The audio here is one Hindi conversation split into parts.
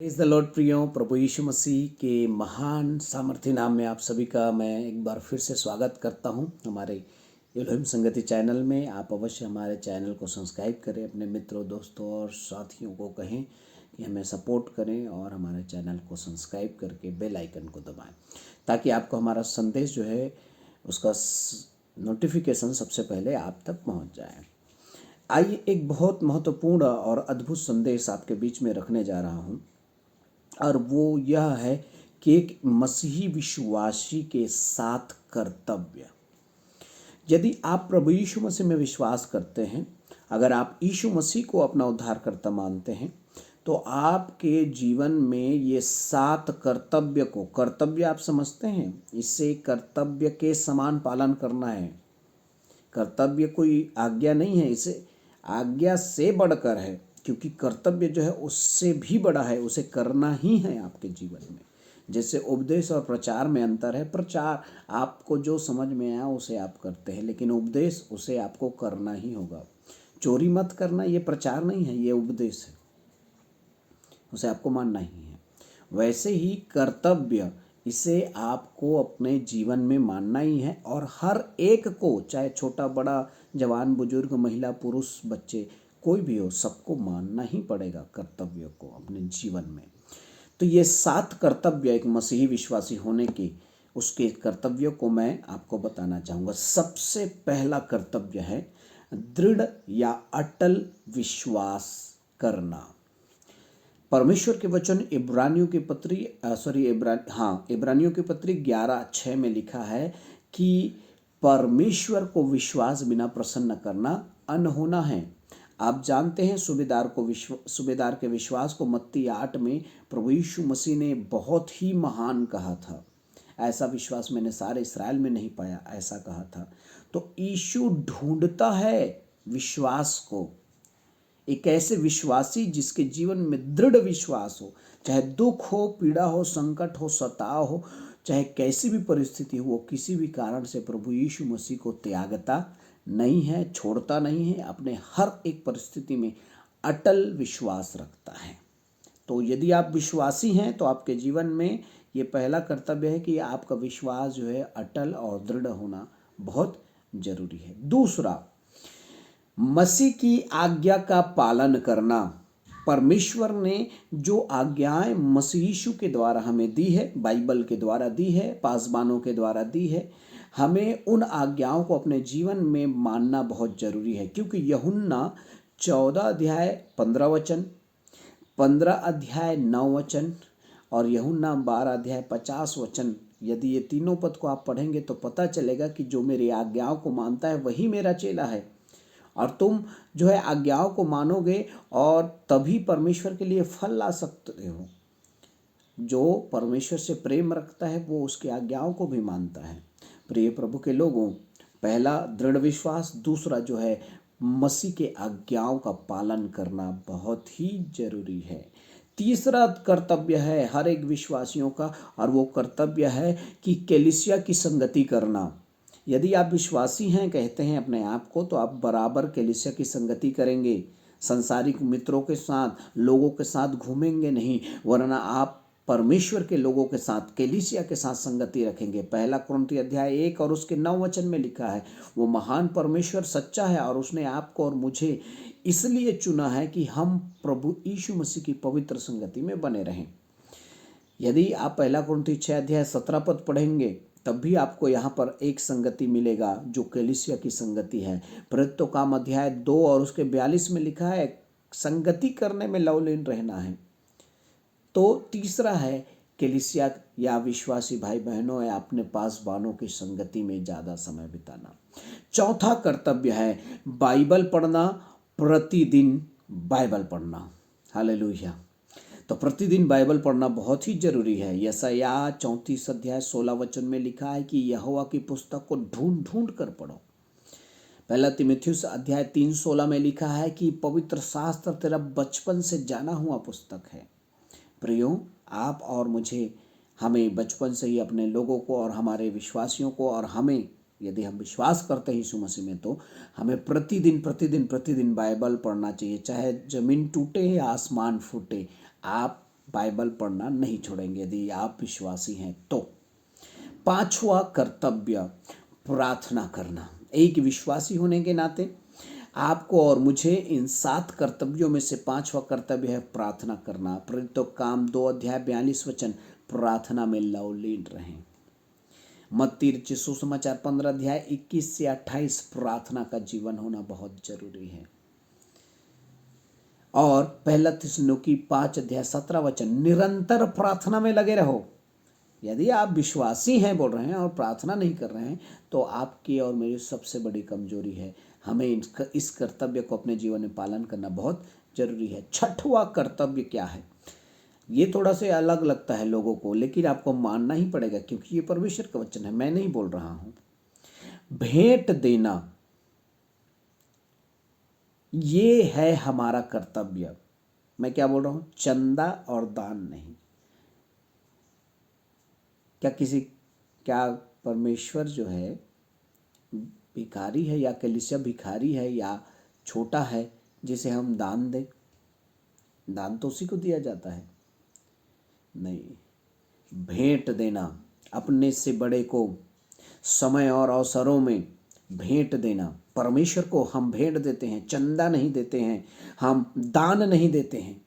प्रेज़ द लॉर्ड प्रियो, प्रभु यीशु मसीह के महान सामर्थ्य नाम में आप सभी का मैं एक बार फिर से स्वागत करता हूं हमारे एलोहिम संगति चैनल में। आप अवश्य हमारे चैनल को सब्सक्राइब करें, अपने मित्रों, दोस्तों और साथियों को कहें कि हमें सपोर्ट करें और हमारे चैनल को सब्सक्राइब करके बेल आइकन को दबाएं ताकि आपको हमारा संदेश जो है उसका नोटिफिकेशन सबसे पहले आप तक पहुँच जाए। आइए एक बहुत महत्वपूर्ण और अद्भुत संदेश आपके बीच में रखने जा रहा हूँ, और वो यह है कि एक मसीही विश्वासी के 7 कर्तव्य। यदि आप प्रभु यीशु मसीह में विश्वास करते हैं, अगर आप यीशु मसीह को अपना उद्धारकर्ता मानते हैं, तो आपके जीवन में ये 7 कर्तव्य को, कर्तव्य आप समझते हैं, इसे कर्तव्य के समान पालन करना है। कर्तव्य कोई आज्ञा नहीं है, इसे आज्ञा से बढ़कर है, क्योंकि कर्तव्य जो है उससे भी बड़ा है, उसे करना ही है आपके जीवन में। जैसे उपदेश और प्रचार में अंतर है। प्रचार आपको जो समझ में आया उसे आप करते हैं, लेकिन उपदेश उसे आपको करना ही होगा। चोरी मत करना ये प्रचार नहीं है, ये उपदेश है, उसे आपको मानना ही है। वैसे ही कर्तव्य, इसे आपको अपने जीवन में मानना ही है, और हर एक को, चाहे छोटा बड़ा, जवान बुजुर्ग, महिला पुरुष, बच्चे, कोई भी हो, सबको मानना ही पड़ेगा कर्तव्य को अपने जीवन में। तो ये 7 कर्तव्य एक मसीही विश्वासी होने के, उसके कर्तव्यों को मैं आपको बताना चाहूँगा। सबसे पहला कर्तव्य है दृढ़ या अटल विश्वास करना। परमेश्वर के वचन इब्रानियों की पत्री 11:6 में लिखा है कि परमेश्वर को विश्वास बिना प्रसन्न करना अनहोना है। आप जानते हैं सूबेदार के विश्वास को मत्ती 8 में प्रभु यीशु मसीह ने बहुत ही महान कहा था। ऐसा विश्वास मैंने सारे इस्राएल में नहीं पाया, ऐसा कहा था। तो यीशु ढूंढता है विश्वास को, एक ऐसे विश्वासी जिसके जीवन में दृढ़ विश्वास हो, चाहे दुख हो, पीड़ा हो, संकट हो, सताव हो, चाहे कैसी भी परिस्थिति हो, वो किसी भी कारण से प्रभु यीशु मसीह को त्यागता नहीं है, छोड़ता नहीं है, अपने हर एक परिस्थिति में अटल विश्वास रखता है। तो यदि आप विश्वासी हैं तो आपके जीवन में ये पहला कर्तव्य है कि आपका विश्वास जो है अटल और दृढ़ होना बहुत जरूरी है। दूसरा, मसीह की आज्ञा का पालन करना। परमेश्वर ने जो आज्ञाएं मसीह यीशु के द्वारा हमें दी है, बाइबल के द्वारा दी है, पासबानों के द्वारा दी है, हमें उन आज्ञाओं को अपने जीवन में मानना बहुत जरूरी है। क्योंकि यूहन्ना 14:15 15 अध्याय 9 और यूहन्ना 12:50, यदि ये तीनों पद को आप पढ़ेंगे तो पता चलेगा कि जो मेरी आज्ञाओं को मानता है वही मेरा चेला है। और तुम जो है आज्ञाओं को मानोगे और तभी परमेश्वर के लिए फल ला सकते हो। जो परमेश्वर से प्रेम रखता है वो उसकी आज्ञाओं को भी मानता है। प्रिय प्रभु के लोगों, पहला दृढ़ विश्वास, दूसरा जो है मसीह के आज्ञाओं का पालन करना बहुत ही जरूरी है। तीसरा कर्तव्य है हर एक विश्वासियों का, और वो कर्तव्य है कि कलीसिया की संगति करना। यदि आप विश्वासी हैं, कहते हैं अपने आप को, तो आप बराबर कलीसिया की संगति करेंगे। संसारिक मित्रों के साथ, लोगों के साथ घूमेंगे नहीं, वरना आप परमेश्वर के लोगों के साथ, कलीसिया के साथ संगति रखेंगे। पहला कुरिन्थी अध्याय 1 और उसके 9 में लिखा है, वो महान परमेश्वर सच्चा है और उसने आपको और मुझे इसलिए चुना है कि हम प्रभु यीशु मसीह की पवित्र संगति में बने रहें। यदि आप पहला कुरिन्थी 6:17 पढ़ेंगे तब भी आपको यहाँ पर एक संगति मिलेगा जो कलीसिया की संगति है। प्रेरितों काम अध्याय 2 और उसके 42 में लिखा है, संगति करने में लवलीन रहना है। तो तीसरा है कलीसिया या विश्वासी भाई बहनों या अपने पासबानों की संगति में ज़्यादा समय बिताना। चौथा कर्तव्य है बाइबल पढ़ना, प्रतिदिन बाइबल पढ़ना। हालेलुया। तो प्रतिदिन बाइबल पढ़ना बहुत ही जरूरी है। यशायाह 34:16 में लिखा है कि यहोवा की पुस्तक को ढूंढ ढूंढ कर पढ़ो। पहला तीमुथियुस अध्याय 3:16 में लिखा है कि पवित्र शास्त्र तेरा बचपन से जाना हुआ पुस्तक है। प्रियो, आप और मुझे, हमें बचपन से ही अपने लोगों को और हमारे विश्वासियों को, और हमें, यदि हम विश्वास करते हैं यीशु मसीह में, तो हमें प्रतिदिन बाइबल पढ़ना चाहिए। चाहे जमीन टूटे या आसमान फूटे, आप बाइबल पढ़ना नहीं छोड़ेंगे यदि आप विश्वासी हैं तो। पांचवा कर्तव्य, प्रार्थना करना। एक विश्वासी होने के नाते आपको और मुझे इन 7 कर्तव्यों में से 5वां कर्तव्य है प्रार्थना करना। प्रेरितों काम 2 अध्याय 42 वचन, प्रार्थना में लवलीन रहें। मत्ती रचित सुसमाचार 15 अध्याय 21 से 28, प्रार्थना का जीवन होना बहुत जरूरी है। और पहला थिस्सलुनीकी 5 अध्याय 17 वचन, निरंतर प्रार्थना में लगे रहो। यदि आप विश्वासी हैं बोल रहे हैं और प्रार्थना नहीं कर रहे हैं तो आपकी और मेरी सबसे बड़ी कमजोरी है। हमें इस कर्तव्य को अपने जीवन में पालन करना बहुत जरूरी है। छठवां कर्तव्य क्या है? ये थोड़ा सा अलग लगता है लोगों को, लेकिन आपको मानना ही पड़ेगा क्योंकि ये परमेश्वर का वचन है, मैं नहीं बोल रहा हूं। भेंट देना, ये है हमारा कर्तव्य। मैं क्या बोल रहा हूं? चंदा और दान नहीं। क्या परमेश्वर जो है भिखारी है या कलीसिया भिखारी है या छोटा है जिसे हम दान दें? दान तो उसी को दिया जाता है। नहीं, भेंट देना, अपने से बड़े को समय और अवसरों में भेंट देना। परमेश्वर को हम भेंट देते हैं, चंदा नहीं देते हैं, हम दान नहीं देते हैं।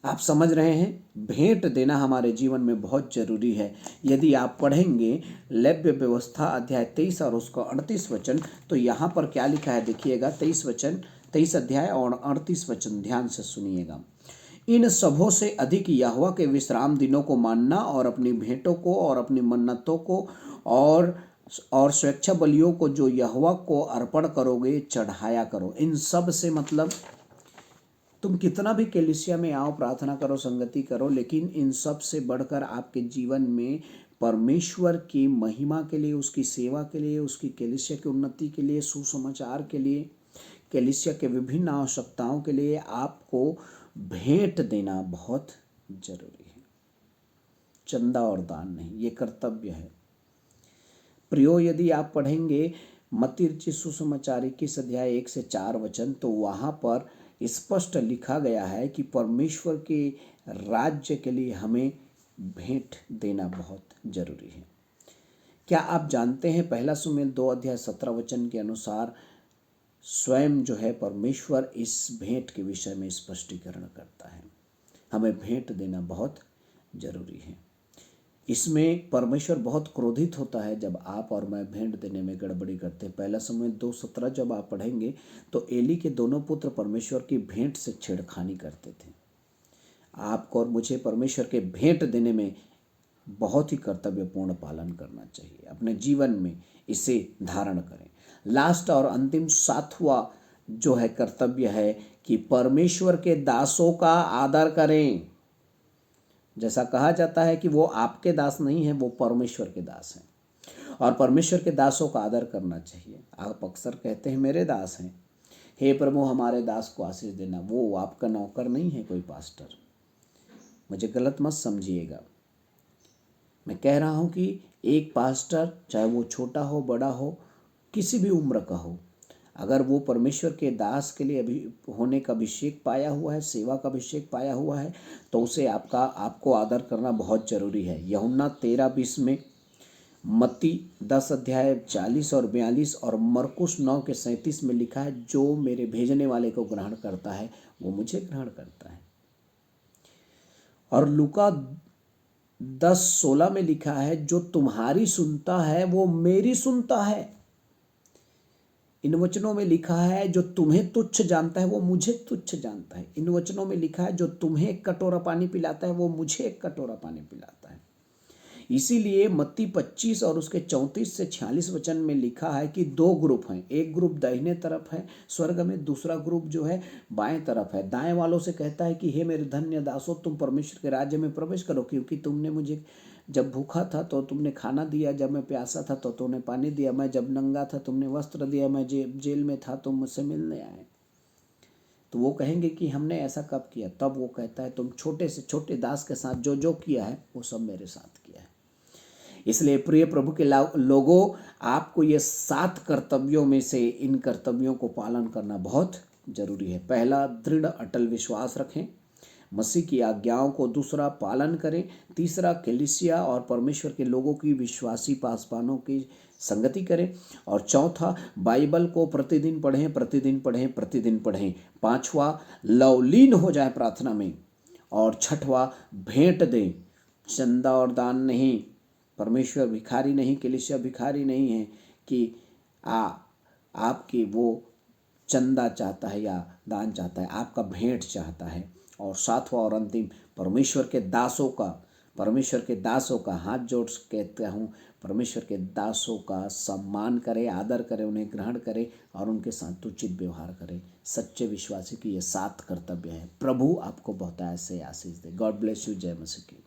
आप समझ रहे हैं? भेंट देना हमारे जीवन में बहुत जरूरी है। यदि आप पढ़ेंगे लेव्य व्यवस्था अध्याय 23 और उसका 38 वचन, तो यहाँ पर क्या लिखा है देखिएगा। 23 अध्याय और 38 वचन ध्यान से सुनिएगा। इन सबों से अधिक यहोवा के विश्राम दिनों को मानना और अपनी भेंटों को और अपनी मन्नतों को और स्वेच्छा बलियों को जो यहोवा को अर्पण करोगे चढ़ाया करो। इन सब से मतलब तुम कितना भी कलीसिया में आओ, प्रार्थना करो, संगति करो, लेकिन इन सब से बढ़कर आपके जीवन में परमेश्वर की महिमा के लिए, उसकी सेवा के लिए, उसकी कलीसिया की उन्नति के लिए, सुसमाचार के लिए, कलीसिया के विभिन्न आवश्यकताओं के लिए आपको भेंट देना बहुत जरूरी है। चंदा और दान नहीं, ये कर्तव्य है। प्रियो, यदि आप पढ़ेंगे मत्ती रचित सुसमाचार 21 अध्याय 1 से 4 वचन, तो वहाँ पर स्पष्ट लिखा गया है कि परमेश्वर के राज्य के लिए हमें भेंट देना बहुत जरूरी है। क्या आप जानते हैं पहला शमूएल 2 अध्याय 17 वचन के अनुसार स्वयं जो है परमेश्वर इस भेंट के विषय में स्पष्टीकरण करता है। हमें भेंट देना बहुत जरूरी है। इसमें परमेश्वर बहुत क्रोधित होता है जब आप और मैं भेंट देने में गड़बड़ी करते हैं। पहला शमूएल 2:17 जब आप पढ़ेंगे तो एली के दोनों पुत्र परमेश्वर की भेंट से छेड़खानी करते थे। आपको और मुझे परमेश्वर के भेंट देने में बहुत ही कर्तव्यपूर्ण पालन करना चाहिए। अपने जीवन में इसे धारण करें। लास्ट और अंतिम 7वां जो है कर्तव्य है कि परमेश्वर के दासों का आदर करें। जैसा कहा जाता है कि वो आपके दास नहीं है, वो परमेश्वर के दास हैं और परमेश्वर के दासों का आदर करना चाहिए। आप अक्सर कहते हैं मेरे दास हैं, हे प्रभु हमारे दास को आशीष देना। वो आपका नौकर नहीं है कोई पास्टर, मुझे गलत मत समझिएगा। मैं कह रहा हूं कि एक पास्टर, चाहे वो छोटा हो बड़ा हो, किसी भी उम्र का हो, अगर वो परमेश्वर के दास के लिए अभी होने का अभिषेक पाया हुआ है, सेवा का अभिषेक पाया हुआ है, तो उसे आपको आदर करना बहुत जरूरी है। यूहन्ना 13:20 में, मत्ती 10 अध्याय 40 और 42 और मरकुस 9 के 37 में लिखा है, जो मेरे भेजने वाले को ग्रहण करता है वो मुझे ग्रहण करता है। और लूका 10:16 में लिखा है, जो तुम्हारी सुनता है वो मेरी सुनता है। इन वचनों में लिखा है, जो तुम्हें तुच्छ जानता है वो मुझे तुच्छ जानता है। इन वचनों में लिखा है, जो तुम्हें एक कटोरा पानी पिलाता है वो मुझे एक कटोरा पानी पिलाता है। इसीलिए मत्ती 25 और उसके 34 से 46 वचन में लिखा है कि 2 ग्रुप हैं। एक ग्रुप दाहिने तरफ है स्वर्ग में, दूसरा ग्रुप जो है बाएं तरफ है। दाएं वालों से कहता है कि हे मेरे धन्य दासों, तुम परमेश्वर के राज्य में प्रवेश करो, क्योंकि तुमने मुझे जब भूखा था तो तुमने खाना दिया, जब मैं प्यासा था तो तुमने पानी दिया, मैं जब नंगा था तुमने वस्त्र दिया, मैं जेल में था तुम मुझसे मिलने आए। तो वो कहेंगे कि हमने ऐसा कब किया? तब वो कहता है, तुम छोटे से छोटे दास के साथ जो जो किया है वो सब मेरे साथ किया है। इसलिए प्रिय प्रभु के लोगों, आपको ये 7 कर्तव्यों में से इन कर्तव्यों को पालन करना बहुत जरूरी है। पहला, दृढ़ अटल विश्वास रखें। मसीह की आज्ञाओं को दूसरा पालन करें, तीसरा कलीसिया और परमेश्वर के लोगों की विश्वासी पासवानों की संगति करें, और चौथा बाइबल को प्रतिदिन पढ़ें, प्रतिदिन पढ़ें, प्रतिदिन पढ़ें। पांचवा लवलीन हो जाए प्रार्थना में, और छठवा भेंट दें। चंदा और दान नहीं, परमेश्वर भिखारी नहीं, कलीसिया भिखारी नहीं है कि आपकी वो चंदा चाहता है या दान चाहता है, आपका भेंट चाहता है। और सातवां और अंतिम, परमेश्वर के दासों का हाथ जोड़ कहता हूँ, परमेश्वर के दासों का सम्मान करें, आदर करें, उन्हें ग्रहण करें और उनके साथ उचित व्यवहार करें। सच्चे विश्वासी की ये 7 कर्तव्य हैं। प्रभु आपको बहुत ऐसे आशीष दे। God bless you. जय मसीह की।